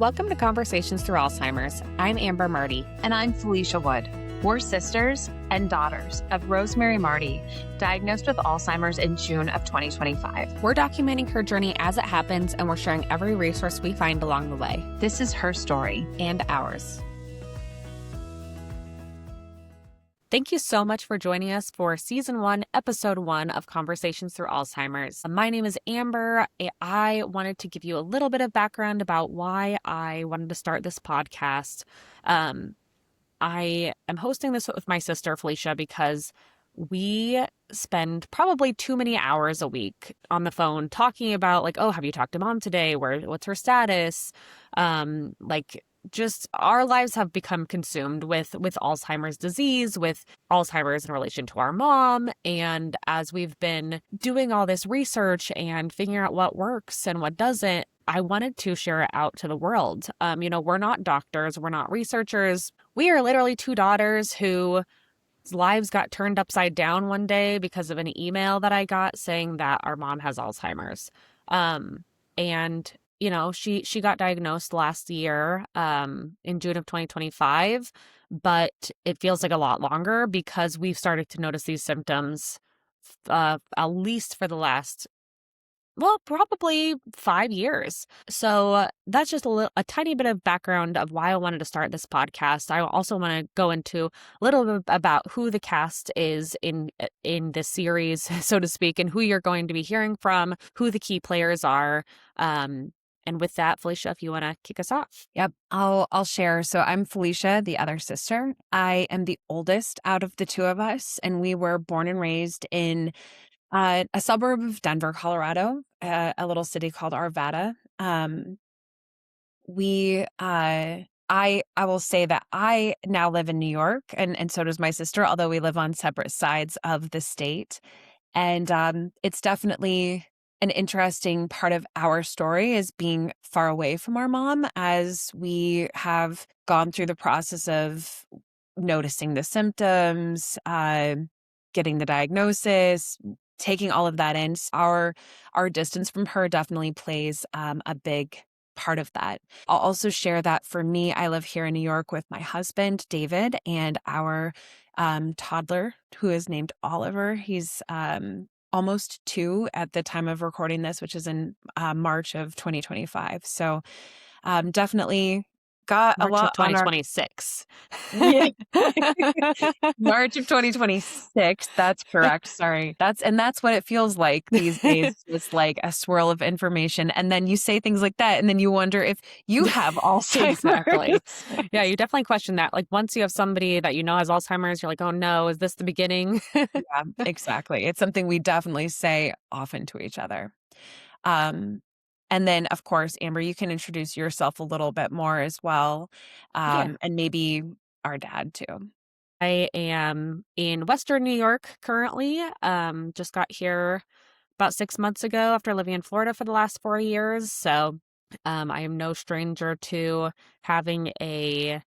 Welcome to Conversations Through Alzheimer's. I'm Amber Marty. And I'm Felicia Wood. We're sisters and daughters of Rosemary Marty, diagnosed with Alzheimer's in June of 2025. We're documenting her journey as it happens, and we're sharing every resource we find along the way. This is her story. And ours. Thank you so much for joining us for Season 1, Episode 1 of Conversations Through Alzheimer's. My name is Amber. I wanted to give you a little bit of background about why I wanted to start this podcast. I am hosting this with my sister, Felicia, because we spend probably too many hours a week on the phone talking about, like, oh, have you talked to mom today? What's her status? Just our lives have become consumed with Alzheimer's disease, with Alzheimer's in relation to our mom. And as we've been doing all this research and figuring out what works and what doesn't, I wanted to share it out to the world. We're not doctors. We're not researchers. We are literally two daughters whose lives got turned upside down one day because of an email that I got saying that our mom has Alzheimer's. She got diagnosed last year in June of 2025, but it feels like a lot longer because we've started to notice these symptoms at least for the last, probably 5 years. So that's just a tiny bit of background of why I wanted to start this podcast. I also want to go into a little bit about who the cast is in this series, so to speak, and who you're going to be hearing from, who the key players are. And with that, Felicia, if you want to kick us off. Yep, I'll share. So I'm Felicia, the other sister. I am the oldest out of the two of us, and we were born and raised in a suburb of Denver, Colorado, a little city called Arvada. I will say that I now live in New York, and so does my sister, although we live on separate sides of the state. And it's definitely an interesting part of our story is being far away from our mom as we have gone through the process of noticing the symptoms, getting the diagnosis, taking all of that in. Our distance from her definitely plays a big part of that. I'll also share that for me, I live here in New York with my husband, David, and our toddler who is named Oliver. He's almost 2 at the time of recording this, which is in March of 2025. So definitely got March a lot of 2026. Yeah. March of 2026. That's correct. Sorry. That's what it feels like these days. It's like a swirl of information. And then you say things like that. And then you wonder if you have Alzheimer's. Exactly. Yeah, you definitely question that. Like once you have somebody that you know has Alzheimer's, you're like, oh no, is this the beginning? Yeah, exactly. It's something we definitely say often to each other. And then, of course, Amber, you can introduce yourself a little bit more as well, and maybe our dad too. I am in Western New York currently. Just got here about 6 months ago after living in Florida for the last 4 years. So I am no stranger to having a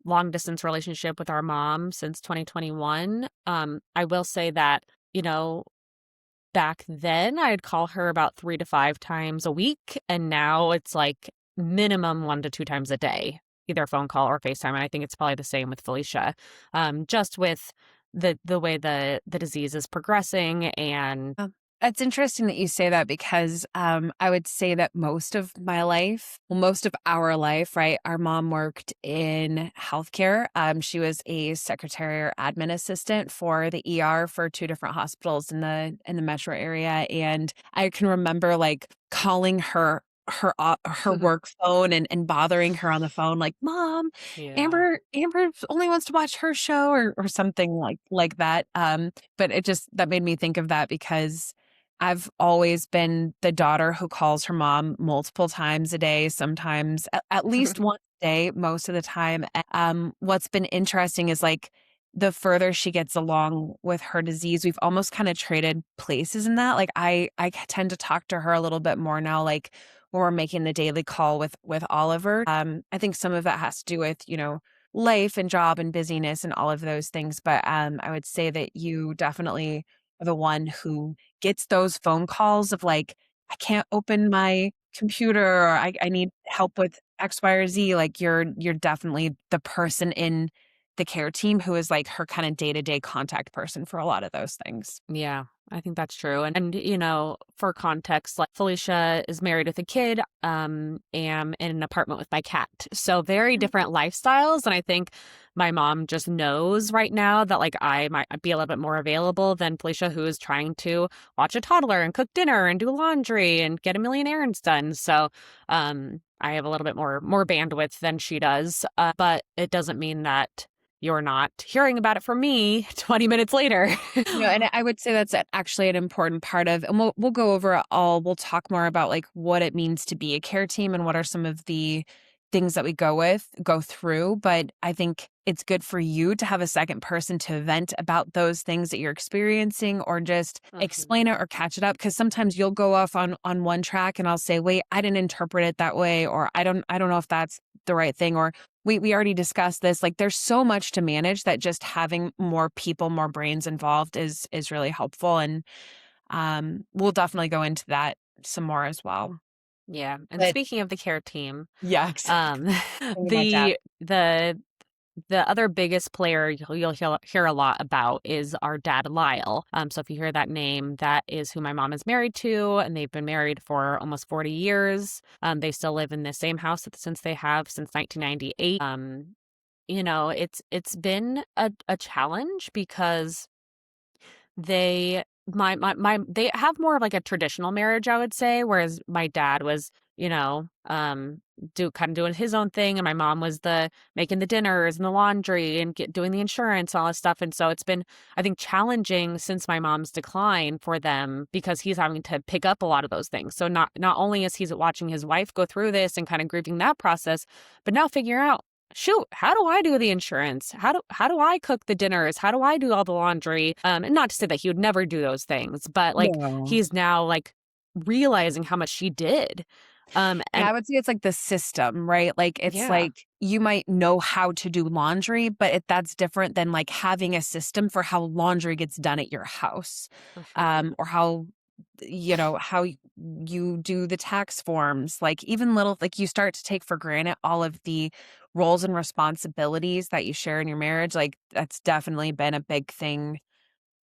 long distance relationship with our mom since 2021. I will say that, back then I'd call her about 3 to 5 times a week. And now it's like minimum 1 to 2 times a day, either phone call or FaceTime. And I think it's probably the same with Felicia, just with the way the disease is progressing. And It's interesting that you say that because I would say that most of our life, right? Our mom worked in healthcare. She was a secretary or admin assistant for the ER for 2 different hospitals in the metro area. And I can remember like calling her work phone and bothering her on the phone, like, Mom, yeah. Amber only wants to watch her show or something like that. But that made me think of that because I've always been the daughter who calls her mom multiple times a day, sometimes at least once a day, most of the time. What's been interesting is like the further she gets along with her disease, we've almost kind of traded places in that. Like I tend to talk to her a little bit more now, like when we're making the daily call with Oliver. I think some of that has to do with, life and job and busyness and all of those things. But I would say that you definitely are the one who gets those phone calls of like, I can't open my computer, or I need help with X, Y, or Z, like, you're definitely the person in the care team who is, like, her kinda day-to-day contact person for a lot of those things. Yeah, I think that's true. And you know, for context, like Felicia is married with a kid, am in an apartment with my cat. So very different lifestyles. And I think my mom just knows right now that like I might be a little bit more available than Felicia, who is trying to watch a toddler and cook dinner and do laundry and get a million errands done. So I have a little bit more bandwidth than she does. But it doesn't mean that you're not hearing about it from me 20 minutes later. No, and I would say that's actually an important part of, and we'll go over it all. We'll talk more about like what it means to be a care team and what are some of the things that we go through. But I think it's good for you to have a second person to vent about those things that you're experiencing, or just Mhm. explain it or catch it up. Because sometimes you'll go off on one track and I'll say, wait, I didn't interpret it that way, or I don't know if that's the right thing, or we already discussed this. Like, there's so much to manage that just having more people, more brains involved is really helpful. And we'll definitely go into that some more as well. Yeah, and But speaking of the care team, yeah, exactly. um, Thinking about dad. the other biggest player you'll hear a lot about is our dad, Lyle. So if you hear that name, that is who my mom is married to, and they've been married for almost 40 years. They still live in the same house since they have since 1998. You know, it's been a challenge because they have more of like a traditional marriage, I would say, whereas my dad was, you know, doing his own thing, and my mom was the making the dinners and the laundry and doing the insurance, all this stuff. And so it's been, I think, challenging since my mom's decline for them because he's having to pick up a lot of those things. So not only is he watching his wife go through this and kind of grieving that process, but now figuring out, shoot, how do I do the insurance? How do I cook the dinners? How do I do all the laundry? And not to say that he would never do those things, but like No. he's now like realizing how much she did. Yeah, And I would say it's like the system, right? Like, it's yeah, like you might know how to do laundry, but that's different than like having a system for how laundry gets done at your house, for sure. or how you do the tax forms. Like, even little, like, you start to take for granted all of the roles and responsibilities that you share in your marriage. Like, that's definitely been a big thing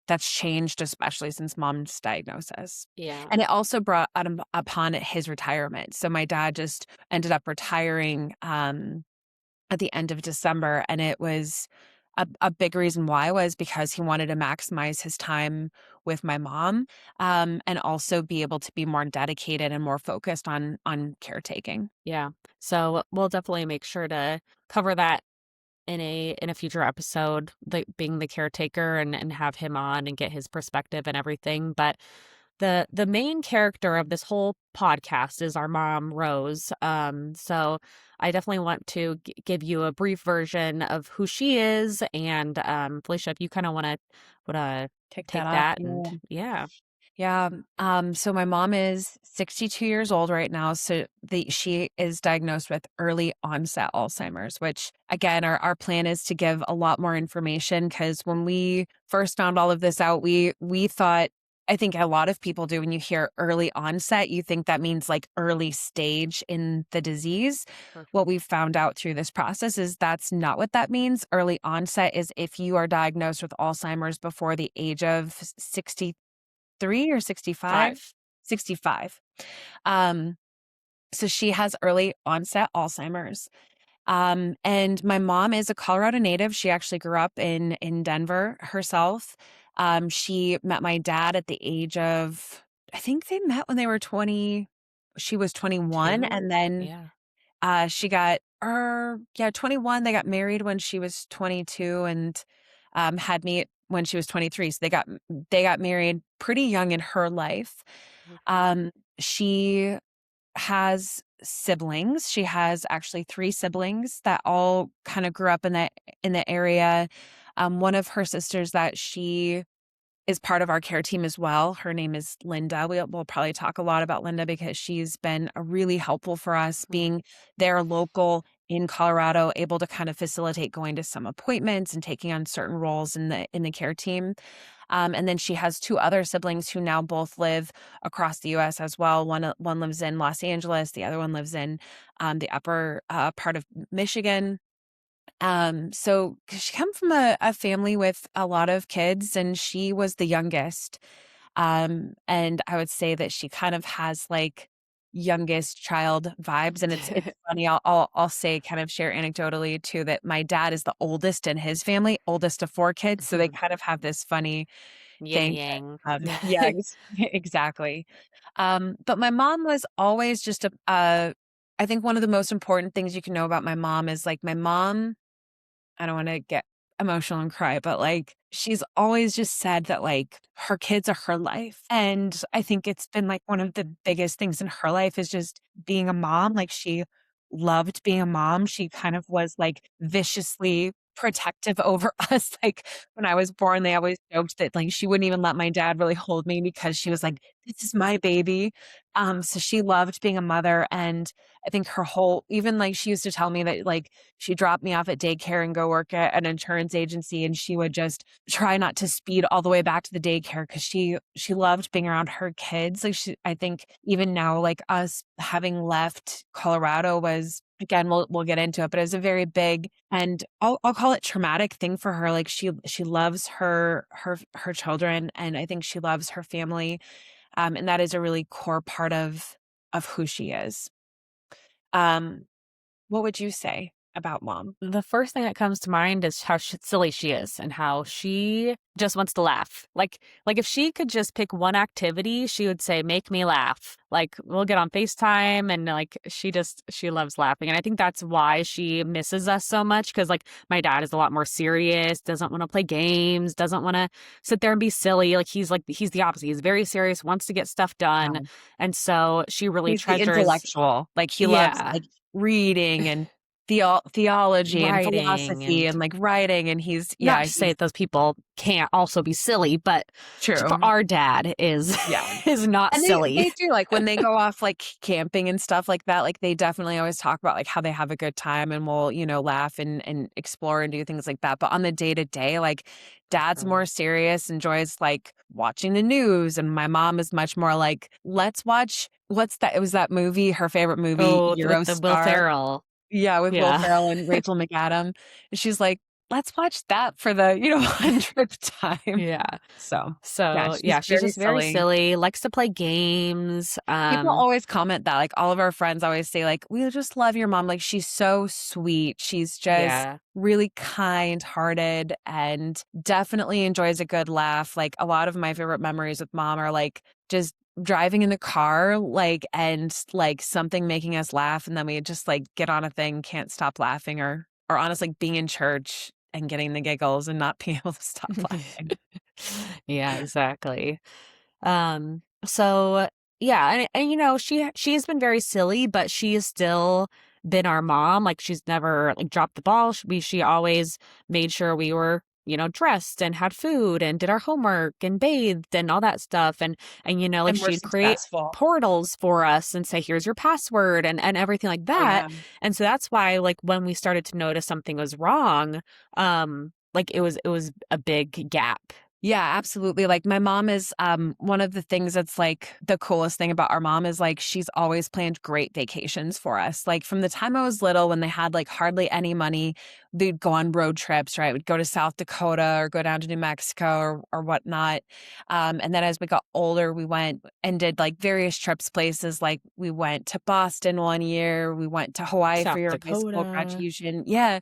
that's changed, especially since mom's diagnosis. Yeah. And it also brought upon his retirement. So my dad just ended up retiring, at the end of December, and it was a big reason why was because he wanted to maximize his time with my mom, and also be able to be more dedicated and more focused on caretaking. Yeah. So we'll definitely make sure to cover that in a future episode, like being the caretaker and have him on and get his perspective and everything. But the main character of this whole podcast is our mom, Rose. So I definitely want to give you a brief version of who she is. And Felicia, if you kind of want to Take that take up. that, and Yeah. yeah. Yeah. So my mom is 62 years old right now. So she is diagnosed with early onset Alzheimer's, which again, our plan is to give a lot more information, because when we first found all of this out, we thought, I think a lot of people do, when you hear early onset, you think that means like early stage in the disease. What Perfect. we've found out through this process is that's not what that means. Early onset is if you are diagnosed with Alzheimer's before the age of 63 or 65? 5. 65. Um, so she has early onset Alzheimer's. And my mom is a Colorado native. She actually grew up in Denver herself. She met my dad at the age of, I think they met when they were 20. She was 21, 2? and then Yeah. she got, yeah, 21. They got married when she was 22, and had me when she was 23. So they got married pretty young in her life. Mhm. She has siblings. She has actually 3 siblings that all kind of grew up in the area. One of her sisters that she is part of our care team as well. Her name is Linda. We'll probably talk a lot about Linda because she's been really helpful for us, Mhm. being there local in Colorado, able to kind of facilitate going to some appointments and taking on certain roles in the care team. And then she has 2 other siblings who now both live across the US as well. One lives in Los Angeles, the other one lives in, the upper, part of Michigan. So 'cause she come from a family with a lot of kids, and she was the youngest. And I would say that she kind of has, like, youngest child vibes, and it's funny, I'll say kind of share anecdotally too that my dad is the oldest in his family, oldest of 4 kids, so they kind of have this funny Yin and thing yang. that, yeah, exactly. But my mom was always just I think one of the most important things you can know about my mom is, like, my mom, I don't wanna get emotional and cry, but, like, she's always just said that, like, her kids are her life, and I think it's been, like, one of the biggest things in her life is just being a mom. Like, she loved being a mom. She kind of was, like, viciously protective over us. Like, when I was born, they always joked that, like, she wouldn't even let my dad really hold me because she was like, "This is my baby." So she loved being a mother, and I think her whole even, like, she used to tell me that, like, she dropped me off at daycare and go work at an insurance agency, and she would just try not to speed all the way back to the daycare because she loved being around her kids. Like, I think even now, like, us having left Colorado was again, we'll get into it, but it was a very big and I'll call it traumatic thing for her. Like, she loves her children, and I think she loves her family, and that is a really core part of who she is. Um, what would you say about mom? The first thing that comes to mind is how silly she is and how she just wants to laugh. Like if she could just pick one activity, she would say, "Make me laugh." Like we'll get on FaceTime and like she loves laughing. And I think that's why she misses us so much because like my dad is a lot more serious, doesn't want to play games, doesn't want to sit there and be silly. Like he's the opposite. He's very serious, wants to get stuff done. Wow. And so she really He's the treasures intellectual, like, he loves, yeah, like, reading and theology and writing philosophy and and, like, writing, and he's not yeah, to say he's that those people can't also be silly, but for true. our dad is Yeah. is not And silly. they do, like, when they go off, like, camping and stuff like that, like, they definitely always talk about, like, how they have a good time and will, laugh and explore and do things like that, but on the day to day, like, dad's more serious, enjoys, like, watching the news, and my mom is much more like, "Let's watch" what's that it was that movie, her favorite movie, Oh, with the Will Eurostar. Ferrell. Yeah, with Will Yeah. Ferrell and Rachel McAdam, and she's like, "Let's watch that for the, 100th time." Yeah. So, yeah, So, she's yeah, she's very just very silly. silly, likes to play games. People always comment that, like, all of our friends always say, like, "We just love your mom, like, she's so sweet, she's just Yeah. really kind-hearted and definitely enjoys a good laugh." Like, a lot of my favorite memories with mom are, like, just driving in the car, like, and, like, something making us laugh, and then we just, like, get on a thing, can't stop laughing, or honestly, being in church and getting the giggles and not being able to stop laughing. Yeah, exactly. So yeah, and she's been very silly, but she has still been our mom. Like she's never like dropped the ball. She always made sure we were, dressed and had food and did our homework and bathed and all that stuff. And like And we're she'd create successful. portals for us and say, here's your password and everything like Oh, that. yeah. And so that's why like when we started to notice something was wrong, like it was a big gap. Yeah, absolutely. Like my mom is one of the things that's like the coolest thing about our mom is like she's always planned great vacations for us. Like from the time I was little when they had like hardly any money, they'd go on road trips, right? We'd go to South Dakota or go down to New Mexico or whatnot. And then as we got older, we went and did like various trips places. Like we went to Boston one year, we went to Hawaii for South your high school Dakota. graduation. Yeah.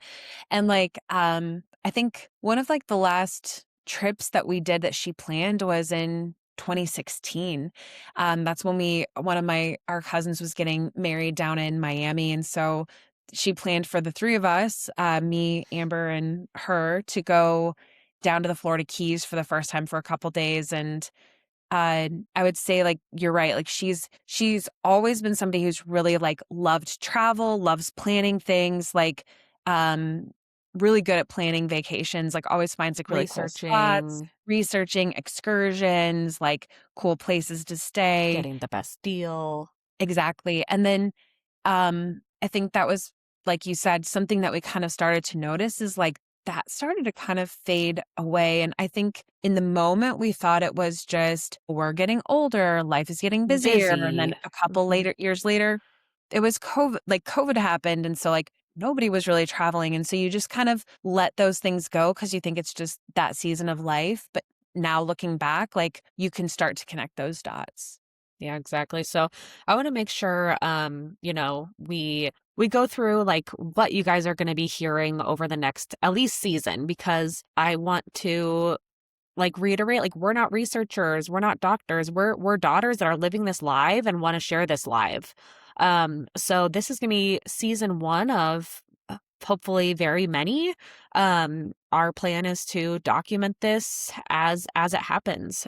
And like I think one of like the last trips that we did that she planned was in 2016. That's when one of our cousins was getting married down in Miami. And so she planned for the three of us, me, Amber, and her to go down to the Florida Keys for the first time for a couple days. And I would say, like, you're right, like, she's always been somebody who's really, like, loved travel, loves planning things, like, um, really good at planning vacations, like, always finds, like, really cool spots, Researching, researching excursions, like, cool places to stay. getting the best deal. Exactly, and then, I think that was like you said, something that we kind of started to notice is like that started to kind of fade away. And I think in the moment we thought it was just we're getting older, life is getting busier. And then Busy. a couple Mhm. later years later, it was COVID, like COVID happened. And so like nobody was really traveling. And so you just kind of let those things go because you think it's just that season of life. But now looking back, like you can start to connect those dots. Yeah, exactly. So I want to make sure, we go through like what you guys are going to be hearing over the next at least season, because I want to like reiterate, like we're not researchers, we're not doctors, we're daughters that are living this live and want to share this live. So this is going to be season one of hopefully very many. Our plan is to document this as it happens.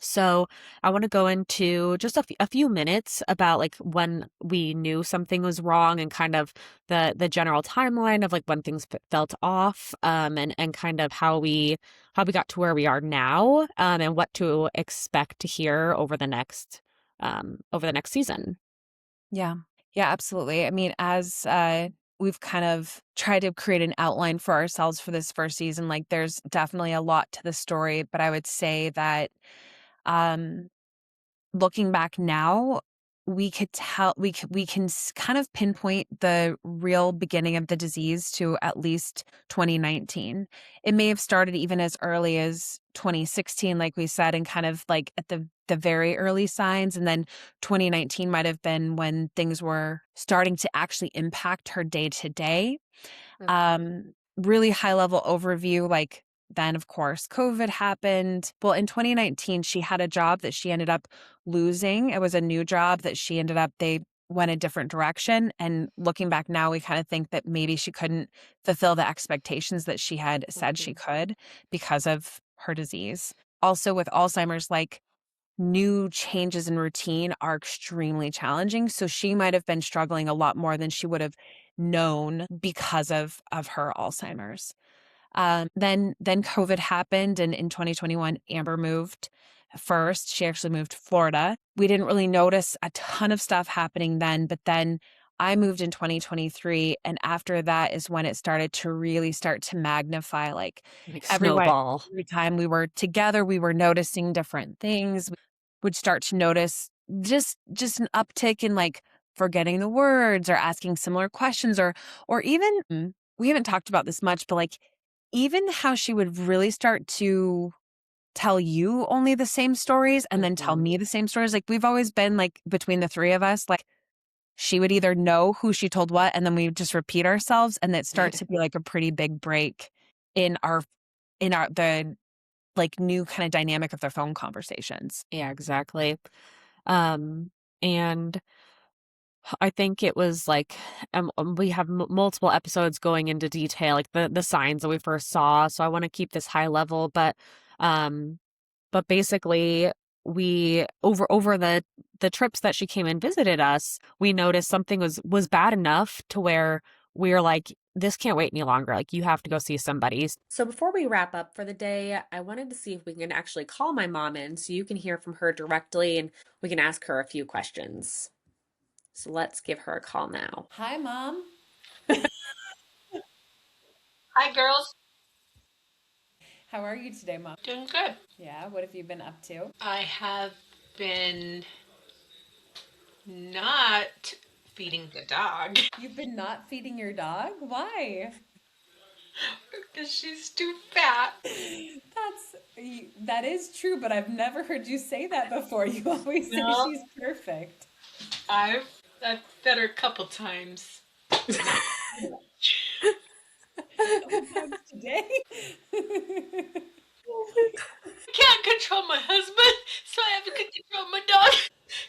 So I want to go into just a few minutes about like when we knew something was wrong, and kind of the general timeline of like when things felt off, and kind of how we got to where we are now, and what to expect to hear over the next season. Yeah. Yeah, absolutely. I mean, as we've kind of tried to create an outline for ourselves for this first season, like there's definitely a lot to the story, but I would say that um looking back now, we could tell we can kind of pinpoint the real beginning of the disease to at least 2019. It may have started even as early as 2016, like we said, and kind of like at the very early signs, and then 2019 might have been when things were starting to actually impact her day to day. Really high level overview, like then of course COVID happened. Well, in 2019, she had a job that she ended up losing. It was a new job that she ended up, they went a different direction. And looking back now, we kind of think that maybe she couldn't fulfill the expectations that she had said she Mhm. could because of her disease. Also with Alzheimer's, like new changes in routine are extremely challenging. So she might have been struggling a lot more than she would have known because of her Alzheimer's. Then COVID happened, and in 2021, Amber moved first. She actually moved to Florida. We didn't really notice a ton of stuff happening then, but then I moved in 2023, and after that is when it started to really start to magnify. Like Like everyone, snowball. every time we were together, we were noticing different things. We would start to notice just an uptick in like forgetting the words or asking similar questions, or even we haven't talked about this much, but like even how she would really start to tell you only the same stories and then tell Mhm. me the same stories. Like we've always been like between the three of us, like she would either know who she told what, and then we would just repeat ourselves, and it start to be like a pretty big break in our the like new kind of dynamic of their phone conversations. Yeah, exactly. Um, and I think it was like, we have multiple episodes going into detail, like the signs that we first saw. So I want to keep this high level, um, but basically, we over the trips that she came and visited us, we noticed something was bad enough to where we are like, this can't wait any longer. Like, you have to go see somebody. So before we wrap up for the day, I wanted to see if we can actually call my mom in so you can hear from her directly and we can ask her a few questions. So let's give her a call now. Hi, Mom. Hi, girls. How are you today, Mom? Doing good. Yeah, what have you been up to? I have been not feeding the dog You've been not feeding your dog? Why? because she's too fat. That is true, but I've never heard you say that before. You always say No, she's perfect. I've I've fed her a couple times. Not too much. Couple times today. I can't control my husband, so I have to control my dog.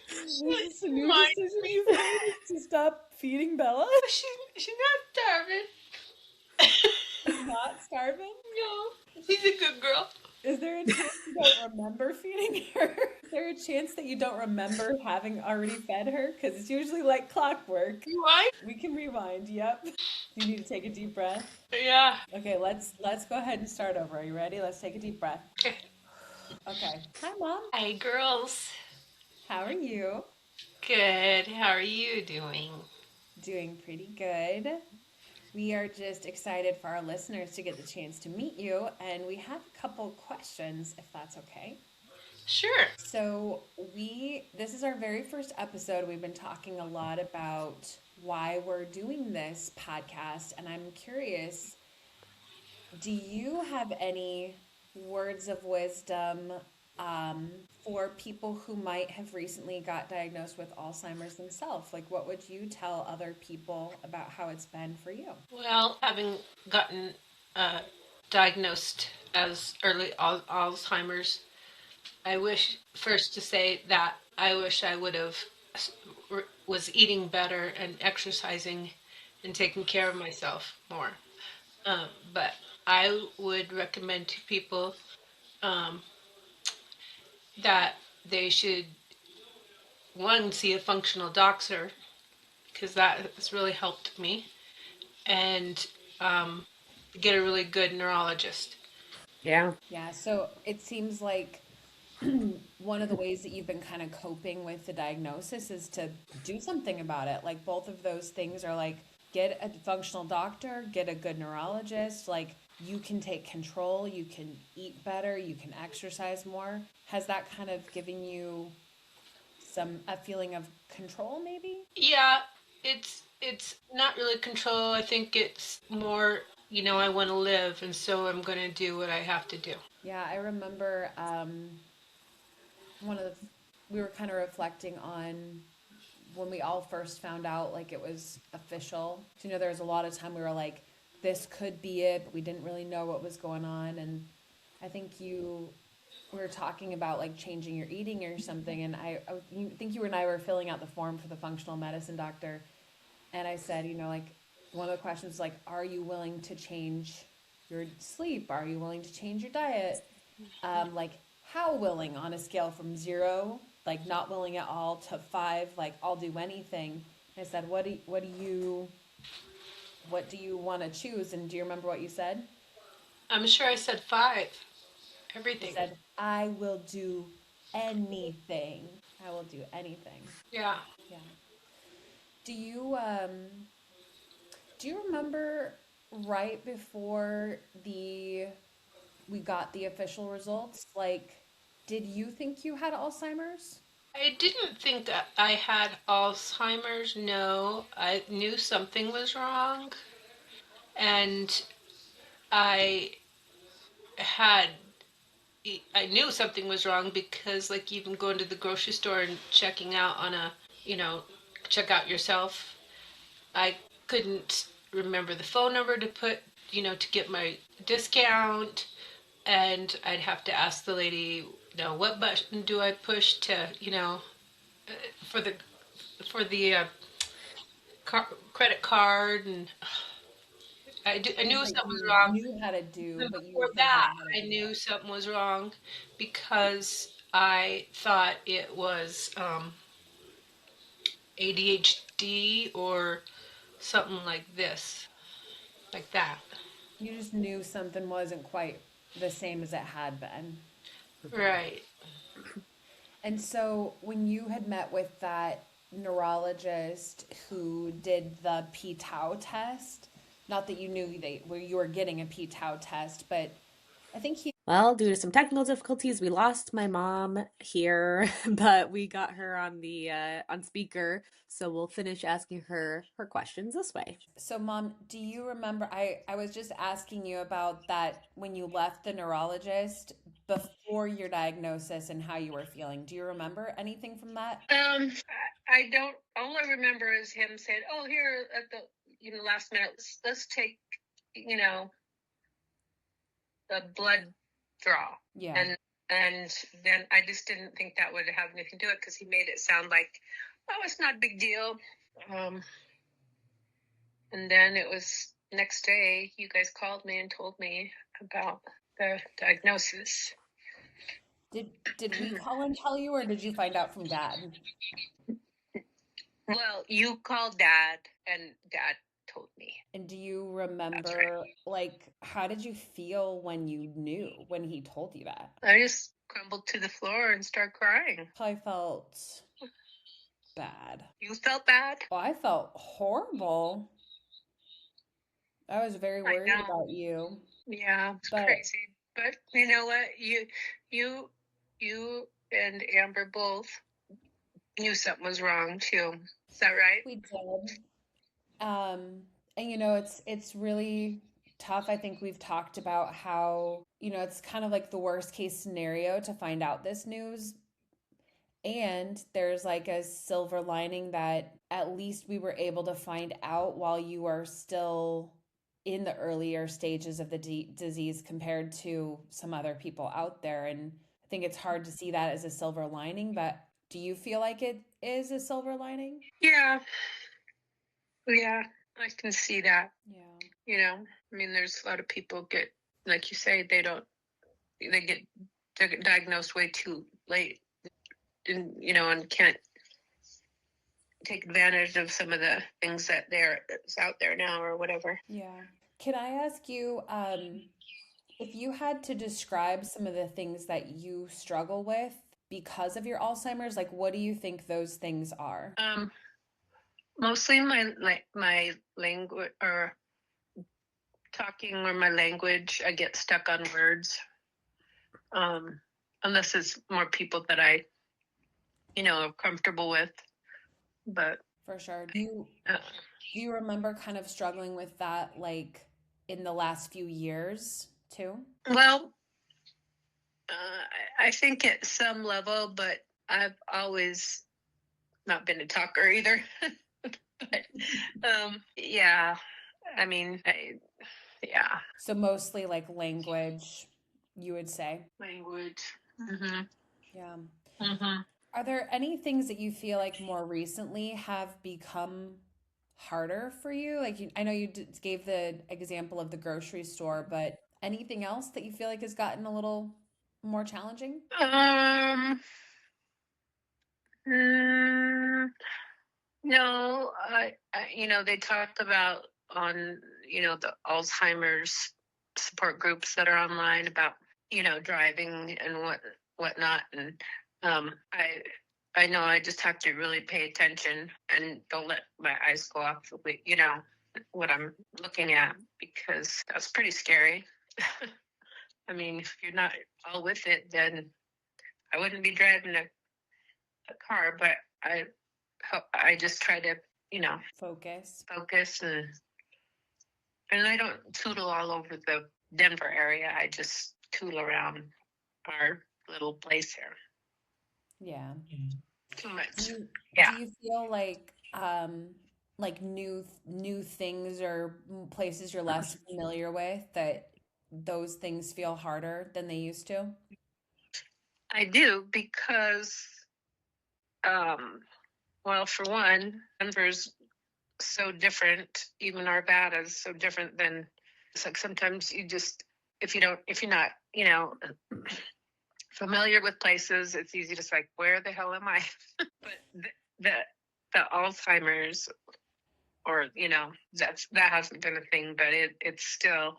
Is this a She new reminds decision me. you've made to stop feeding Bella? She's not She's starving. not starving? No, she's a good girl. Is there a chance you don't remember feeding her? Is there a chance that you don't remember having already fed her? Because it's usually like clockwork. You right? We can rewind, yep. You need to take a deep breath. Yeah. Okay, let's go ahead and start over. Are you ready? Let's take a deep breath. Okay. Hi, Mom. Hi, girls. How are you? Good. How are you doing? Doing pretty good. We are just excited for our listeners to get the chance to meet you, and we have a couple questions, if that's okay. Sure. So, this is our very first episode. We've been talking a lot about why we're doing this podcast, and I'm curious, do you have any words of wisdom um, for people who might have recently got diagnosed with Alzheimer's themselves? Like, what would you tell other people about how it's been for you? Well, having gotten uh, diagnosed as early Alzheimer's, I wish first to say that I wish I would have was eating better and exercising and taking care of myself more. But I would recommend to people um, that they should one see a functional doctor because that has really helped me, and um, get a really good neurologist. Yeah. Yeah, so it seems like one of the ways that you've been kind of coping with the diagnosis is to do something about it. Like both of those things are like get a functional doctor, get a good neurologist, like you can take control, you can eat better, you can exercise more. Has that kind of given you a feeling of control maybe? Yeah, it's not really control. I think it's more, I want to live, and so I'm going to do what I have to do. Yeah, I remember one of the we were kind of reflecting on when we all first found out like it was official. So, there was a lot of time we were like, this could be it, but we didn't really know what was going on. And I think we were talking about like changing your eating or something. And I think you and I were filling out the form for the functional medicine doctor. And I said, like one of the questions was like, are you willing to change your sleep? Are you willing to change your diet? Like how willing on a scale from zero, like not willing at all, to five, like I'll do anything. And I said, what do you want to choose? And do you remember what you said? I'm sure I said five, You everything. said, I will do anything. I will do anything. Yeah. Yeah. Do you do you remember right before the we got the official results? Like, did you think you had Alzheimer's? I didn't think that I had Alzheimer's. No, I knew something was wrong, and I had I knew something was wrong because, like, even going to the grocery store and checking out on you know, check out yourself, I couldn't remember the phone number to put, to get my discount. And I'd have to ask the lady, what button do I push to, for the, for the credit card. And I Things knew that something was you wrong. knew how to do, Even but you were before figuring that, out how to I do knew it. something was wrong because I thought it was ADHD or something like this, like that. You just knew something wasn't quite the same as it had been. Right. And so when you had met with that neurologist who did the p-tau test, not that you knew where you were getting a p-tau test, but I think he Well, due to some technical difficulties, we lost my mom here, but we got her on the on speaker, so we'll finish asking her questions this way. so mom, do you remember I was just asking you about that when you left the neurologist before your diagnosis and how you were feeling. Do you remember anything from that? I don't. All I remember is him saying, "Oh, here at the last minute, let's take you know the blood draw." Yeah. And then I just didn't think that would have anything to do it because he made it sound like, oh, it's not a big deal. Um, and then it was next day, you guys called me and told me about the diagnosis. Did we call and tell you, or did you find out from dad? Well, you called Dad, and Dad told me. And do you That's right. remember, like, how did you feel when you knew, when he told you that? I just crumbled to the floor and started crying. I felt bad. You felt bad? Oh, I felt horrible. I was very I worried know. about you. Yeah, it's But crazy. But you know what? You, you and Amber both knew something was wrong too. Is that right? we did. Um, and it's really tough. I think we've talked about how, it's kind of like the worst case scenario to find out this news. And there's like a silver lining that at least we were able to find out while you are still in the earlier stages of the disease compared to some other people out there. And I think it's hard to see that as a silver lining, but do you feel like it is a silver lining? Yeah, yeah, I can see that. Yeah. You know, I mean, there's a lot of people get, like you say, they get diagnosed way too late, and and can't take advantage of some of the things that is out there now or whatever. Yeah. Can I ask you, if you had to describe some of the things that you struggle with because of your Alzheimer's, like what do you think those things are? Mostly my language or talking or my language. I get stuck on words, um, unless it's more people that I am comfortable with. But For sure. uh, Do you remember kind of struggling with that like in the last few years too? well, I think at some level, but I've always not been a talker either. But yeah, I mean, yeah, So mostly like language, you would say. language. Mm-hmm. Yeah. Mm-hmm. Are there any things that you feel like more recently have become harder for you? Like I know you gave the example of the grocery store, but anything else that you feel like has gotten a little more challenging? Um, mm, no, they talked about on, the Alzheimer's support groups that are online about, driving and whatnot. And I know I just have to really pay attention and don't let my eyes go off, what I'm looking at, because that's pretty scary. I mean, if you're not all with it, then I wouldn't be driving a car, but I I just try to, Focus. focus, and I don't tootle all over the Denver area. I just tootle around our little place here. Yeah. Too Do much. you do Yeah. you feel like new things or places you're less familiar with that those things feel harder than they used to? I do because, um, well, for one, Denver's so different. Even Arvada is so different than. It's like sometimes you just, if you're not, familiar with places, it's easy to say, like, where the hell am I? But the the Alzheimer's, or that hasn't been a thing, but it's still,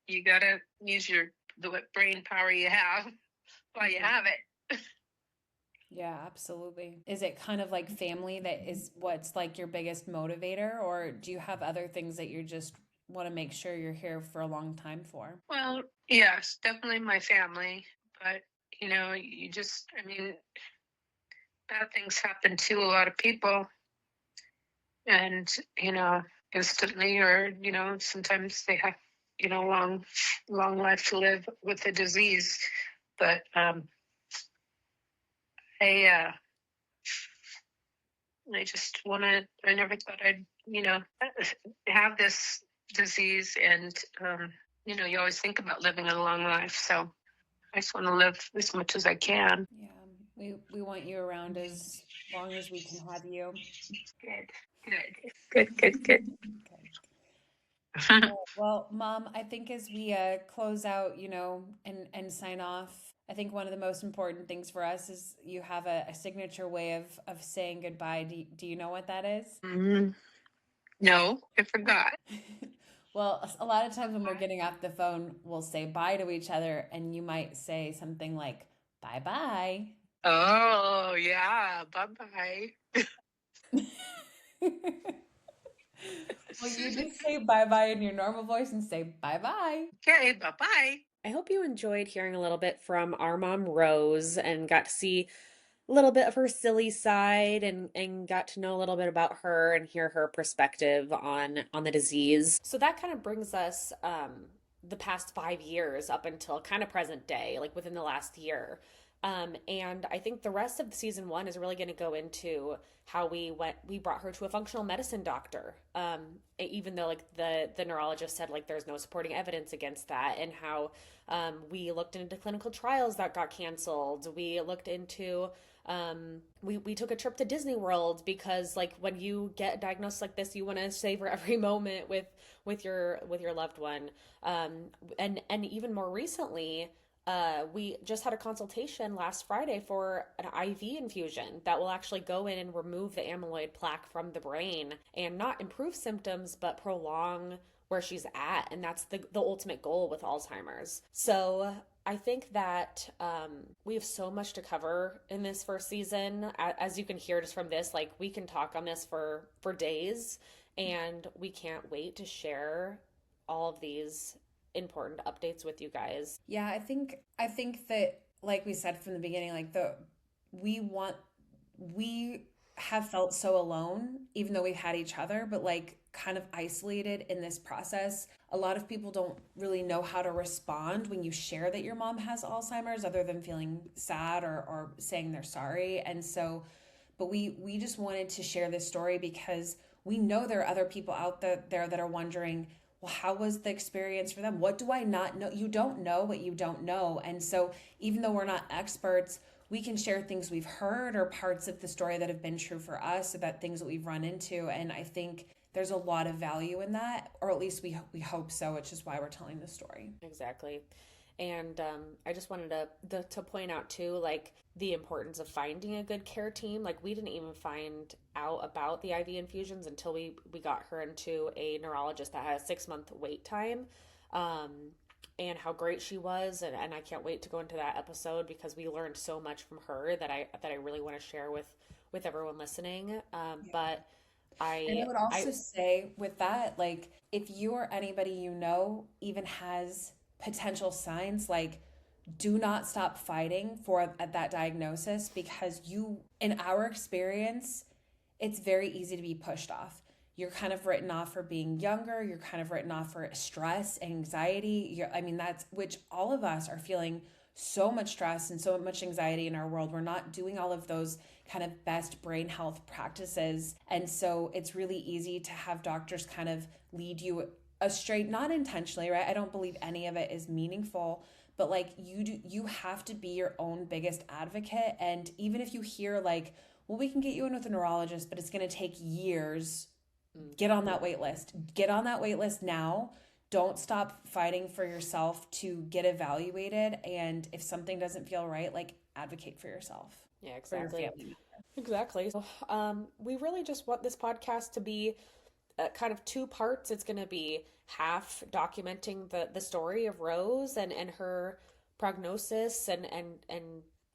you gotta use the brain power you have while you Mhm. have it. Yeah, absolutely. Is it kind of like family that is what's like your biggest motivator, or do you have other things that you just want to make sure you're here for a long time for? Well, yes, definitely my family, but you just, I mean, bad things happen to a lot of people, and instantly, or sometimes they have long life to live with the disease. But I uh I just wanted, I never thought I'd have this disease, and you always think about living a long life, so I just want to live as much as I can. Yeah, we want you around as long as we can have you. Good, good, good, good, Okay. good. Well, Mom, I think as we close out, and sign off, I think one of the most important things for us is you have a signature way of saying goodbye. Do you know what that is? Mm, no, I forgot. Well, a lot of times when we're getting off the phone, we'll say bye to each other, and you might say something like, bye bye. Oh, yeah. Bye-bye. Will you just say bye-bye in your normal voice and say bye-bye? Okay, bye-bye. I hope you enjoyed hearing a little bit from our mom, Rose, and got to see a little bit of her silly side and got to know a little bit about her and hear her perspective on the disease. So that kind of brings us the past 5 years up until kind of present day, like within the last year. And I think the rest of the season one is really going to go into how we brought her to a functional medicine doctor. Even though like the neurologist said like there's no supporting evidence against that, and how we looked into clinical trials that got canceled. We looked into we took a trip to Disney World because like when you get diagnosed like this, you want to savor every moment with your loved one. And even more recently, we just had a consultation last Friday for an IV infusion that will actually go in and remove the amyloid plaque from the brain and not improve symptoms, but prolong where she's at. And that's the ultimate goal with Alzheimer's. So I think that we have so much to cover in this first season. As you can hear just from this, like we can talk on this for days, and we can't wait to share all of these important updates with you guys. Yeah, I think that like we said from the beginning, like we have felt so alone, even though we've had each other, but like kind of isolated in this process. A lot of people don't really know how to respond when you share that your mom has Alzheimer's, other than feeling sad or saying they're sorry. And so, but we just wanted to share this story because we know there are other people out there that are wondering, well, how was the experience for them? What do I not know? You don't know what you don't know. And so even though we're not experts, we can share things we've heard or parts of the story that have been true for us, about things that we've run into. And I think there's a lot of value in that, or at least we hope so, which is why we're telling the story. Exactly. And I just wanted to point out too, like the importance of finding a good care team. Like we didn't even find out about the IV infusions until we got her into a neurologist that had a 6-month wait time. And how great she was, and I can't wait to go into that episode because we learned so much from her that I really want to share with everyone listening. But And I would also say with that, like if you or anybody you know even has potential signs, like do not stop fighting for that diagnosis, because in our experience, it's very easy to be pushed off. You're kind of written off for being younger. You're kind of written off for stress, anxiety. That's which all of us are feeling so much stress and so much anxiety in our world. We're not doing all of those kind of best brain health practices. And so it's really easy to have doctors kind of lead you astray, not intentionally, right? I don't believe any of it is meaningful, but like you have to be your own biggest advocate. And even if you hear like, well, we can get you in with a neurologist, but it's going to take years. Get on that wait list. Get on that wait list now. Don't stop fighting for yourself to get evaluated. And if something doesn't feel right, like advocate for yourself. Yeah, exactly. Exactly. So, we really just want this podcast to be kind of 2 parts. It's going to be half documenting the story of Rose and her prognosis and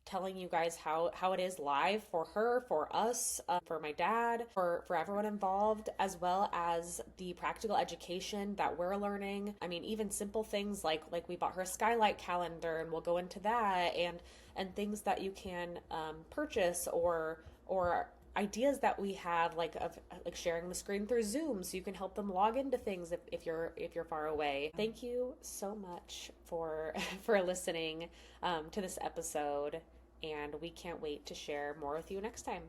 telling you guys how it is live for her, for us, for my dad, for everyone involved, as well as the practical education that we're learning. I mean, even simple things like we bought her a skylight calendar, and we'll go into that, and things that you can purchase or ideas that we have, like sharing the screen through Zoom so you can help them log into things if you're far away. Thank you so much for listening to this episode, and we can't wait to share more with you next time.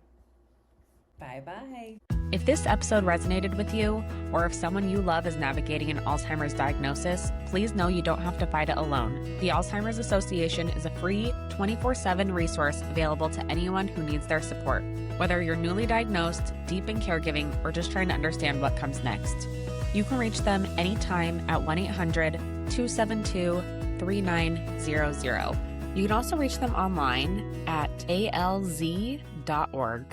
Bye-bye. If this episode resonated with you, or if someone you love is navigating an Alzheimer's diagnosis, please know you don't have to fight it alone. The Alzheimer's Association is a free 24/7 resource available to anyone who needs their support, whether you're newly diagnosed, deep in caregiving, or just trying to understand what comes next. You can reach them anytime at 1-800-272-3900. You can also reach them online at alz.org.